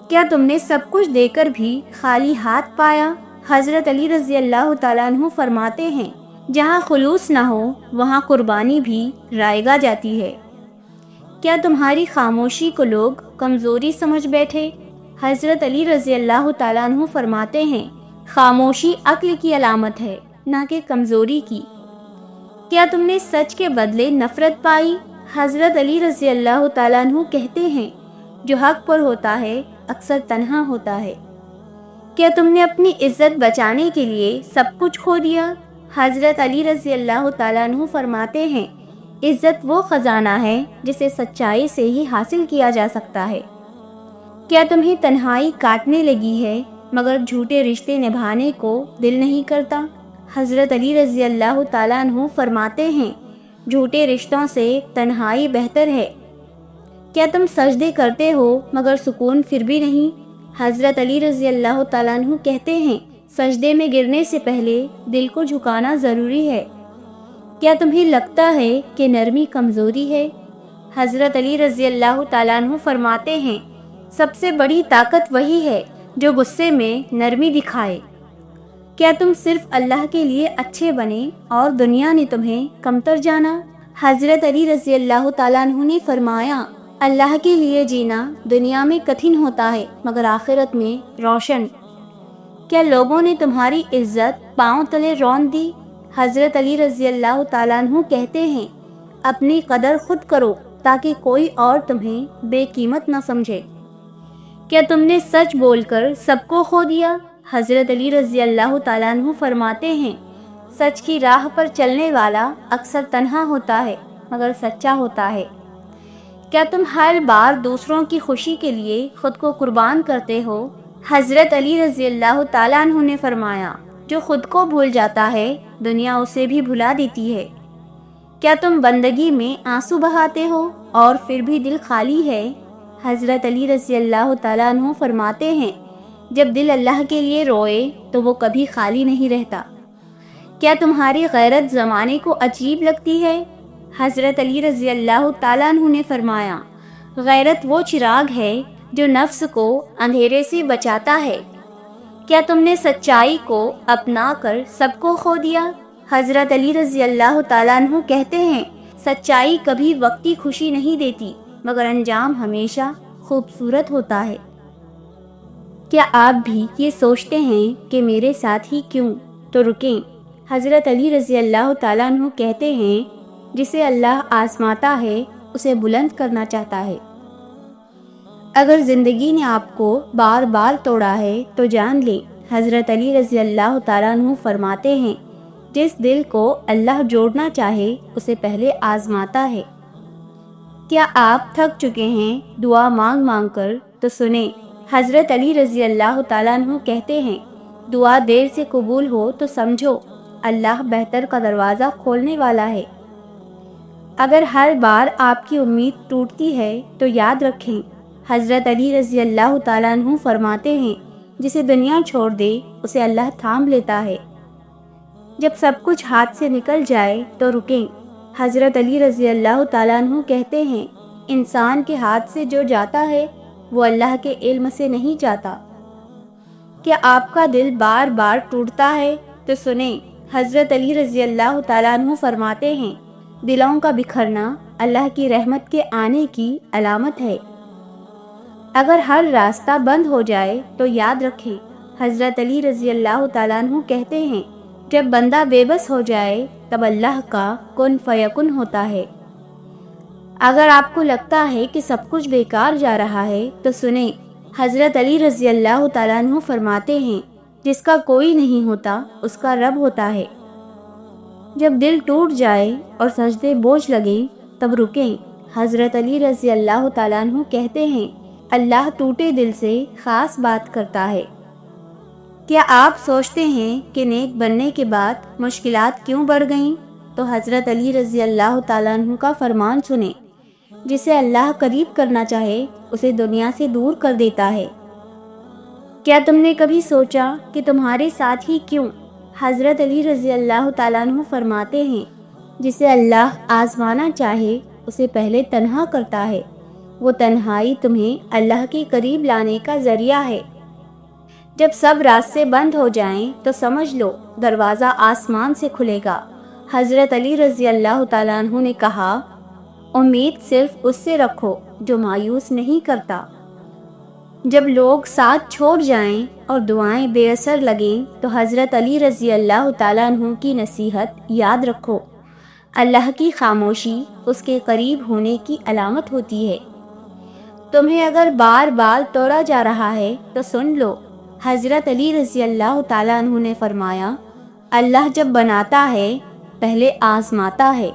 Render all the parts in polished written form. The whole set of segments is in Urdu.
کیا تم نے سب کچھ دے کر بھی خالی ہاتھ پایا؟ حضرت علی رضی اللہ تعالیٰ عنہ فرماتے ہیں جہاں خلوص نہ ہو وہاں قربانی بھی رائگاں جاتی ہے۔ کیا تمہاری خاموشی کو لوگ کمزوری سمجھ بیٹھے؟ حضرت علی رضی اللہ تعالیٰ عنہ فرماتے ہیں خاموشی عقل کی علامت ہے نہ کہ کمزوری کی۔ کیا تم نے سچ کے بدلے نفرت پائی؟ حضرت علی رضی اللہ تعالیٰ عنہ کہتے ہیں جو حق پر ہوتا ہے اکثر تنہا ہوتا ہے۔ کیا تم نے اپنی عزت بچانے کے لیے سب کچھ کھو دیا؟ حضرت علی رضی اللہ تعالیٰ عنہ فرماتے ہیں عزت وہ خزانہ ہے جسے سچائی سے ہی حاصل کیا جا سکتا ہے۔ کیا تمہیں تنہائی کاٹنے لگی ہے مگر جھوٹے رشتے نبھانے کو دل نہیں کرتا؟ حضرت علی رضی اللہ تعالیٰ عنہ فرماتے ہیں جھوٹے رشتوں سے تنہائی بہتر ہے۔ کیا تم سجدے کرتے ہو مگر سکون پھر بھی نہیں؟ حضرت علی رضی اللہ تعالیٰ عنہ کہتے ہیں سجدے میں گرنے سے پہلے دل کو جھکانا ضروری ہے۔ کیا تمہیں لگتا ہے کہ نرمی کمزوری ہے؟ حضرت علی رضی اللہ تعالیٰ عنہ فرماتے ہیں سب سے بڑی طاقت وہی ہے جو غصے میں نرمی دکھائے۔ کیا تم صرف اللہ کے لیے اچھے بنے اور دنیا نے تمہیں کمتر جانا؟ حضرت علی رضی اللہ تعالیٰ عنہ نے فرمایا اللہ کے لیے جینا دنیا میں کٹھن ہوتا ہے مگر آخرت میں روشن۔ کیا لوگوں نے تمہاری عزت پاؤں تلے رون دی؟ حضرت علی رضی اللہ تعالیٰ عنہ کہتے ہیں اپنی قدر خود کرو تاکہ کوئی اور تمہیں بے قیمت نہ سمجھے۔ کیا تم نے سچ بول کر سب کو کھو دیا؟ حضرت علی رضی اللہ تعالیٰ عنہ فرماتے ہیں سچ کی راہ پر چلنے والا اکثر تنہا ہوتا ہے مگر سچا ہوتا ہے۔ کیا تم ہر بار دوسروں کی خوشی کے لیے خود کو قربان کرتے ہو؟ حضرت علی رضی اللہ تعالیٰ عنہ نے فرمایا جو خود کو بھول جاتا ہے دنیا اسے بھی بھلا دیتی ہے۔ کیا تم بندگی میں آنسو بہاتے ہو اور پھر بھی دل خالی ہے؟ حضرت علی رضی اللہ تعالیٰ عنہ فرماتے ہیں جب دل اللہ کے لیے روئے تو وہ کبھی خالی نہیں رہتا۔ کیا تمہاری غیرت زمانے کو عجیب لگتی ہے؟ حضرت علی رضی اللہ تعالیٰ عنہ نے فرمایا غیرت وہ چراغ ہے جو نفس کو اندھیرے سے بچاتا ہے۔ کیا تم نے سچائی کو اپنا کر سب کو کھو دیا؟ حضرت علی رضی اللہ تعالیٰ عنہ کہتے ہیں سچائی کبھی وقتی خوشی نہیں دیتی مگر انجام ہمیشہ خوبصورت ہوتا ہے۔ کیا آپ بھی یہ سوچتے ہیں کہ میرے ساتھ ہی کیوں؟ تو رکیں۔ حضرت علی رضی اللہ تعالیٰ عنہ کہتے ہیں جسے اللہ آزماتا ہے اسے بلند کرنا چاہتا ہے۔ اگر زندگی نے آپ کو بار بار توڑا ہے تو جان لیں حضرت علی رضی اللہ تعالیٰ عنہ فرماتے ہیں جس دل کو اللہ جوڑنا چاہے اسے پہلے آزماتا ہے۔ کیا آپ تھک چکے ہیں دعا مانگ مانگ کر؟ تو سنیں حضرت علی رضی اللہ تعالیٰ عنہ کہتے ہیں دعا دیر سے قبول ہو تو سمجھو اللہ بہتر کا دروازہ کھولنے والا ہے۔ اگر ہر بار آپ کی امید ٹوٹتی ہے تو یاد رکھیں حضرت علی رضی اللہ تعالیٰ عنہ فرماتے ہیں جسے دنیا چھوڑ دے اسے اللہ تھام لیتا ہے۔ جب سب کچھ ہاتھ سے نکل جائے تو رکیں۔ حضرت علی رضی اللہ تعالیٰ عنہ کہتے ہیں انسان کے ہاتھ سے جو جاتا ہے وہ اللہ کے علم سے نہیں جاتا۔ کیا آپ کا دل بار بار ٹوٹتا ہے؟ تو سنیں حضرت علی رضی اللہ تعالیٰ عنہ فرماتے ہیں دلوں کا بکھرنا اللہ کی رحمت کے آنے کی علامت ہے۔ اگر ہر راستہ بند ہو جائے تو یاد رکھیں حضرت علی رضی اللہ تعالیٰ عنہ کہتے ہیں جب بندہ بے بس ہو جائے تب اللہ کا کن فیکن ہوتا ہے۔ اگر آپ کو لگتا ہے کہ سب کچھ بیکار جا رہا ہے تو سنیں حضرت علی رضی اللہ تعالیٰ عنہ فرماتے ہیں جس کا کوئی نہیں ہوتا اس کا رب ہوتا ہے۔ جب دل ٹوٹ جائے اور سجدے بوجھ لگیں تب رکیں۔ حضرت علی رضی اللہ تعالیٰ عنہ کہتے ہیں اللہ ٹوٹے دل سے خاص بات کرتا ہے۔ کیا آپ سوچتے ہیں کہ نیک بننے کے بعد مشکلات کیوں بڑھ گئیں؟ تو حضرت علی رضی اللہ تعالیٰ عنہ کا فرمان سنیں جسے اللہ قریب کرنا چاہے اسے دنیا سے دور کر دیتا ہے۔ کیا تم نے کبھی سوچا کہ تمہارے ساتھ ہی کیوں؟ حضرت علی رضی اللہ تعالیٰ عنہ فرماتے ہیں جسے اللہ آزمانا چاہے اسے پہلے تنہا کرتا ہے وہ تنہائی تمہیں اللہ کے قریب لانے کا ذریعہ ہے۔ جب سب راستے بند ہو جائیں تو سمجھ لو دروازہ آسمان سے کھلے گا۔ حضرت علی رضی اللہ تعالیٰ عنہ نے کہا، امید صرف اس سے رکھو جو مایوس نہیں کرتا۔ جب لوگ ساتھ چھوڑ جائیں اور دعائیں بے اثر لگیں تو حضرت علی رضی اللہ تعالیٰ عنہ کی نصیحت یاد رکھو، اللہ کی خاموشی اس کے قریب ہونے کی علامت ہوتی ہے۔ تمہیں اگر بار بار توڑا جا رہا ہے تو سن لو، حضرت علی رضی اللہ تعالیٰ عنہ نے فرمایا، اللہ جب بناتا ہے پہلے آزماتا ہے۔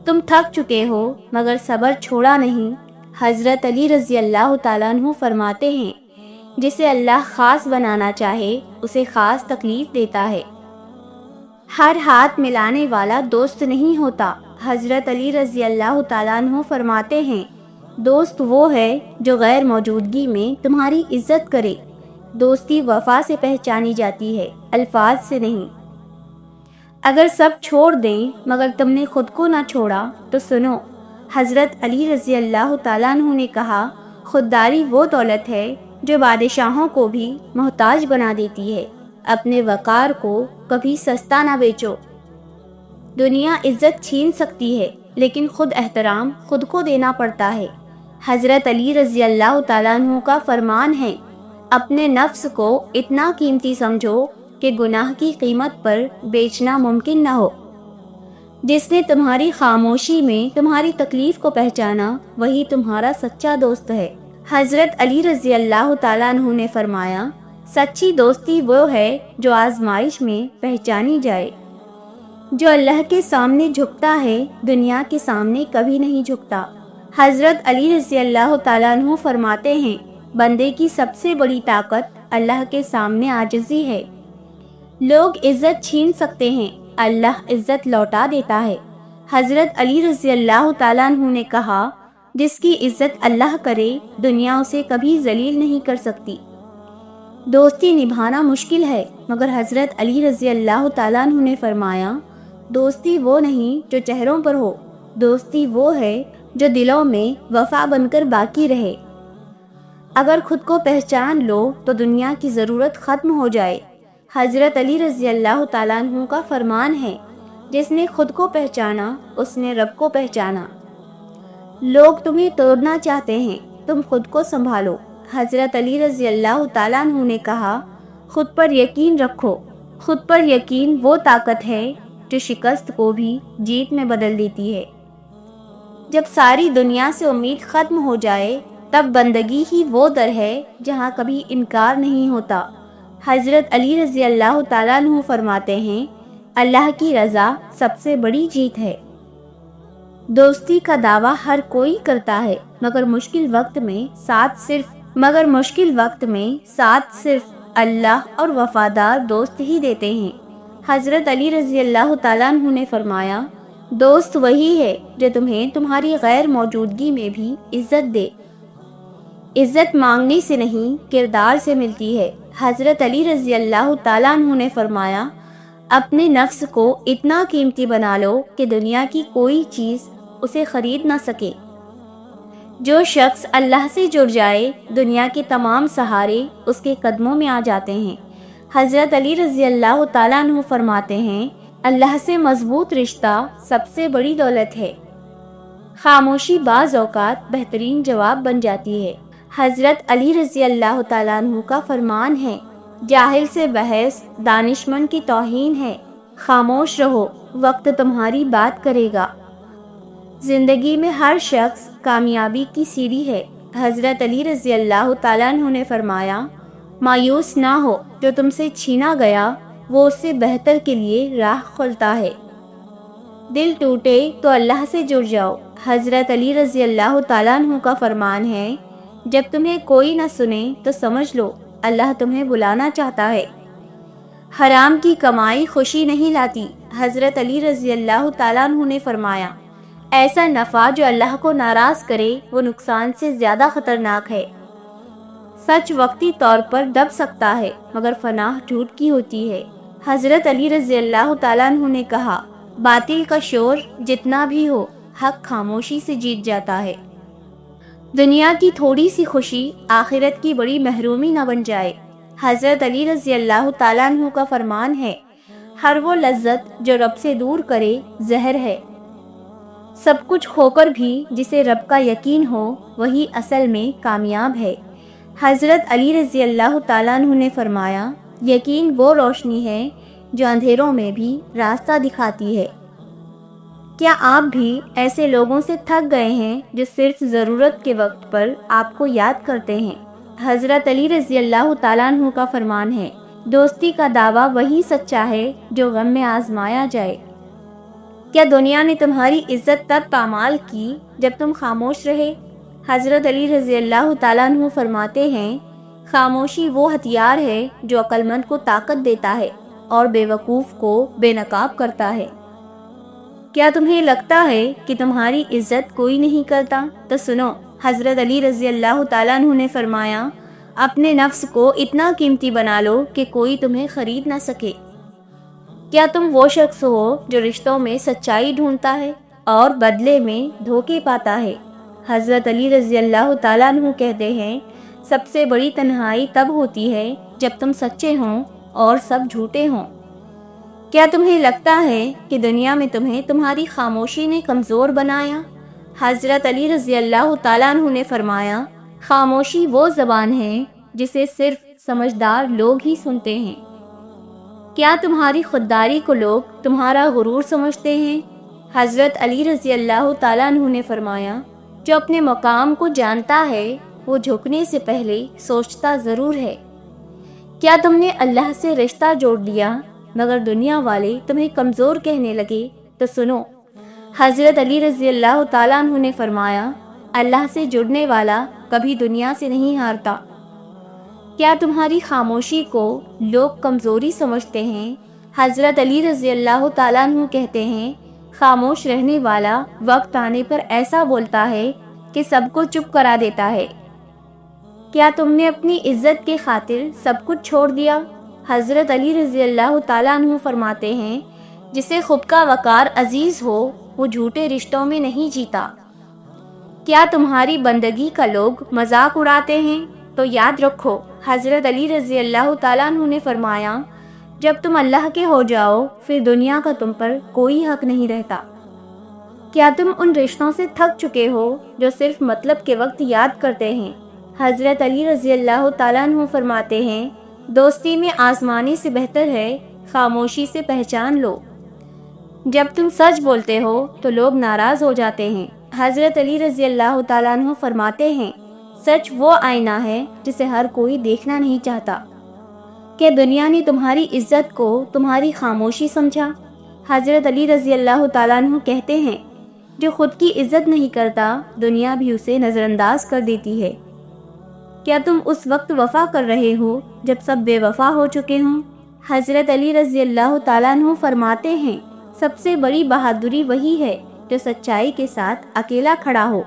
تم تھک چکے ہو مگر صبر چھوڑا نہیں۔ حضرت علی رضی اللہ تعالیٰ عنہ فرماتے ہیں، جسے اللہ خاص بنانا چاہے اسے خاص تکلیف دیتا ہے۔ ہر ہاتھ ملانے والا دوست نہیں ہوتا۔ حضرت علی رضی اللہ تعالیٰ عنہ فرماتے ہیں، دوست وہ ہے جو غیر موجودگی میں تمہاری عزت کرے۔ دوستی وفا سے پہچانی جاتی ہے، الفاظ سے نہیں۔ اگر سب چھوڑ دیں مگر تم نے خود کو نہ چھوڑا تو سنو، حضرت علی رضی اللہ تعالیٰ عنہ نے کہا، خودداری وہ دولت ہے جو بادشاہوں کو بھی محتاج بنا دیتی ہے۔ اپنے وقار کو کبھی سستا نہ بیچو۔ دنیا عزت چھین سکتی ہے لیکن خود احترام خود کو دینا پڑتا ہے۔ حضرت علی رضی اللہ تعالیٰ عنہ کا فرمان ہے، اپنے نفس کو اتنا قیمتی سمجھو کہ گناہ کی قیمت پر بیچنا ممکن نہ ہو۔ جس نے تمہاری خاموشی میں تمہاری تکلیف کو پہچانا وہی تمہارا سچا دوست ہے۔ حضرت علی رضی اللہ تعالیٰ عنہ نے فرمایا، سچی دوستی وہ ہے جو آزمائش میں پہچانی جائے۔ جو اللہ کے سامنے جھکتا ہے دنیا کے سامنے کبھی نہیں جھکتا۔ حضرت علی رضی اللہ تعالیٰ عنہ فرماتے ہیں، بندے کی سب سے بڑی طاقت اللہ کے سامنے عاجزی ہے۔ لوگ عزت چھین سکتے ہیں، اللہ عزت لوٹا دیتا ہے۔ حضرت علی رضی اللہ تعالیٰ عنہ نے کہا، جس کی عزت اللہ کرے دنیا اسے کبھی ذلیل نہیں کر سکتی۔ دوستی نبھانا مشکل ہے مگر حضرت علی رضی اللہ تعالیٰ عنہ نے فرمایا، دوستی وہ نہیں جو چہروں پر ہو، دوستی وہ ہے جو دلوں میں وفا بن کر باقی رہے۔ اگر خود کو پہچان لو تو دنیا کی ضرورت ختم ہو جائے۔ حضرت علی رضی اللہ تعالیٰ عنہ کا فرمان ہے، جس نے خود کو پہچانا اس نے رب کو پہچانا۔ لوگ تمہیں توڑنا چاہتے ہیں، تم خود کو سنبھالو۔ حضرت علی رضی اللہ تعالیٰ عنہ نے کہا، خود پر یقین رکھو۔ خود پر یقین وہ طاقت ہے جو شکست کو بھی جیت میں بدل دیتی ہے۔ جب ساری دنیا سے امید ختم ہو جائے تب بندگی ہی وہ در ہے جہاں کبھی انکار نہیں ہوتا۔ حضرت علی رضی اللہ تعالیٰ عنہ فرماتے ہیں، اللہ کی رضا سب سے بڑی جیت ہے۔ دوستی کا دعویٰ ہر کوئی کرتا ہے مگر مشکل وقت میں ساتھ صرف اللہ اور وفادار دوست ہی دیتے ہیں۔ حضرت علی رضی اللہ تعالیٰ عنہ نے فرمایا، دوست وہی ہے جو تمہیں تمہاری غیر موجودگی میں بھی عزت دے۔ عزت مانگنے سے نہیں کردار سے ملتی ہے۔ حضرت علی رضی اللہ تعالیٰ عنہ نے فرمایا، اپنے نفس کو اتنا قیمتی بنا لو کہ دنیا کی کوئی چیز اسے خرید نہ سکے۔ جو شخص اللہ سے جڑ جائے دنیا کے تمام سہارے اس کے قدموں میں آ جاتے ہیں۔ حضرت علی رضی اللہ تعالیٰ عنہ فرماتے ہیں، اللہ سے مضبوط رشتہ سب سے بڑی دولت ہے۔ خاموشی بعض اوقات بہترین جواب بن جاتی ہے۔ حضرت علی رضی اللہ تعالیٰ عنہ کا فرمان ہے، جاہل سے بحث دانشمند کی توہین ہے۔ خاموش رہو، وقت تمہاری بات کرے گا۔ زندگی میں ہر شخص کامیابی کی سیڑھی ہے۔ حضرت علی رضی اللہ تعالیٰ عنہ نے فرمایا، مایوس نہ ہو، جو تم سے چھینا گیا وہ اس سے بہتر کے لیے راہ کھولتا ہے۔ دل ٹوٹے تو اللہ سے جڑ جاؤ۔ حضرت علی رضی اللہ تعالیٰ عنہ کا فرمان ہے، جب تمہیں کوئی نہ سنے تو سمجھ لو اللہ تمہیں بلانا چاہتا ہے۔ حرام کی کمائی خوشی نہیں لاتی۔ حضرت علی رضی اللہ تعالیٰ عنہ نے فرمایا، ایسا نفع جو اللہ کو ناراض کرے وہ نقصان سے زیادہ خطرناک ہے۔ سچ وقتی طور پر دب سکتا ہے مگر فناء جھوٹ کی ہوتی ہے۔ حضرت علی رضی اللہ تعالیٰ عنہ نے کہا، باطل کا شور جتنا بھی ہو حق خاموشی سے جیت جاتا ہے۔ دنیا کی تھوڑی سی خوشی آخرت کی بڑی محرومی نہ بن جائے۔ حضرت علی رضی اللہ تعالیٰ عنہ کا فرمان ہے، ہر وہ لذت جو رب سے دور کرے زہر ہے۔ سب کچھ کھو کر بھی جسے رب کا یقین ہو وہی اصل میں کامیاب ہے۔ حضرت علی رضی اللہ تعالیٰ عنہ نے فرمایا، یقین وہ روشنی ہے جو اندھیروں میں بھی راستہ دکھاتی ہے۔ کیا آپ بھی ایسے لوگوں سے تھک گئے ہیں جو صرف ضرورت کے وقت پر آپ کو یاد کرتے ہیں؟ حضرت علی رضی اللہ تعالیٰ عنہ کا فرمان ہے، دوستی کا دعویٰ وہی سچا ہے جو غم میں آزمایا جائے۔ کیا دنیا نے تمہاری عزت تب پامال کی جب تم خاموش رہے؟ حضرت علی رضی اللہ تعالیٰ عنہ فرماتے ہیں، خاموشی وہ ہتھیار ہے جو عقل مند کو طاقت دیتا ہے اور بے وقوف کو بے نقاب کرتا ہے۔ کیا تمہیں لگتا ہے کہ تمہاری عزت کوئی نہیں کرتا؟ تو سنو، حضرت علی رضی اللہ تعالیٰ عنہ نے فرمایا، اپنے نفس کو اتنا قیمتی بنا لو کہ کوئی تمہیں خرید نہ سکے۔ کیا تم وہ شخص ہو جو رشتوں میں سچائی ڈھونڈتا ہے اور بدلے میں دھوکے پاتا ہے؟ حضرت علی رضی اللہ تعالیٰ عنہ کہتے ہیں، سب سے بڑی تنہائی تب ہوتی ہے جب تم سچے ہوں اور سب جھوٹے ہوں۔ کیا تمہیں لگتا ہے کہ دنیا میں تمہیں تمہاری خاموشی نے کمزور بنایا؟ حضرت علی رضی اللہ تعالیٰ عنہ نے فرمایا، خاموشی وہ زبان ہے جسے صرف سمجھدار لوگ ہی سنتے ہیں۔ کیا تمہاری خودداری کو لوگ تمہارا غرور سمجھتے ہیں؟ حضرت علی رضی اللہ تعالیٰ عنہ نے فرمایا، جو اپنے مقام کو جانتا ہے وہ جھکنے سے پہلے سوچتا ضرور ہے۔ کیا تم نے اللہ سے رشتہ جوڑ لیا مگر دنیا والے تمہیں کمزور کہنے لگے؟ تو سنو، حضرت علی رضی اللہ تعالیٰ عنہ نے فرمایا، اللہ سے جڑنے والا کبھی دنیا سے نہیں ہارتا۔ کیا تمہاری خاموشی کو لوگ کمزوری سمجھتے ہیں؟ حضرت علی رضی اللہ تعالیٰ عنہ کہتے ہیں، خاموش رہنے والا وقت آنے پر ایسا بولتا ہے کہ سب کو چپ کرا دیتا ہے۔ کیا تم نے اپنی عزت کے خاطر سب کچھ چھوڑ دیا؟ حضرت علی رضی اللہ تعالیٰ عنہ فرماتے ہیں، جسے خود کا وقار عزیز ہو وہ جھوٹے رشتوں میں نہیں جیتا۔ کیا تمہاری بندگی کا لوگ مذاق اڑاتے ہیں؟ تو یاد رکھو، حضرت علی رضی اللہ تعالیٰ عنہ نے فرمایا، جب تم اللہ کے ہو جاؤ پھر دنیا کا تم پر کوئی حق نہیں رہتا۔ کیا تم ان رشتوں سے تھک چکے ہو جو صرف مطلب کے وقت یاد کرتے ہیں؟ حضرت علی رضی اللہ تعالیٰ عنہ فرماتے ہیں، دوستی میں آزمانے سے بہتر ہے خاموشی سے پہچان لو۔ جب تم سچ بولتے ہو تو لوگ ناراض ہو جاتے ہیں۔ حضرت علی رضی اللہ تعالیٰ عنہ فرماتے ہیں، سچ وہ آئینہ ہے جسے ہر کوئی دیکھنا نہیں چاہتا۔ کہ دنیا نے تمہاری عزت کو تمہاری خاموشی سمجھا؟ حضرت علی رضی اللہ تعالیٰ عنہ کہتے ہیں، جو خود کی عزت نہیں کرتا دنیا بھی اسے نظر انداز کر دیتی ہے۔ کیا تم اس وقت وفا کر رہے ہو جب سب بے وفا ہو چکے ہوں؟ حضرت علی رضی اللہ تعالیٰ عنہ فرماتے ہیں، سب سے بڑی بہادری وہی ہے جو سچائی کے ساتھ اکیلا کھڑا ہو۔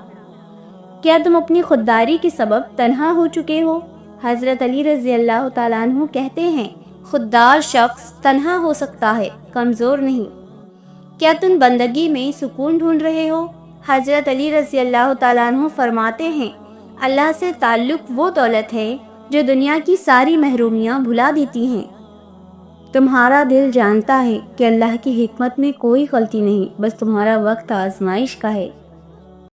کیا تم اپنی خودداری کے سبب تنہا ہو چکے ہو؟ حضرت علی رضی اللہ تعالیٰ عنہ کہتے ہیں، خوددار شخص تنہا ہو سکتا ہے، کمزور نہیں۔ کیا تم بندگی میں سکون ڈھونڈ رہے ہو؟ حضرت علی رضی اللہ تعالیٰ عنہ فرماتے ہیں، اللہ سے تعلق وہ دولت ہے جو دنیا کی ساری محرومیاں بھلا دیتی ہیں۔ تمہارا دل جانتا ہے کہ اللہ کی حکمت میں کوئی غلطی نہیں، بس تمہارا وقت آزمائش کا ہے۔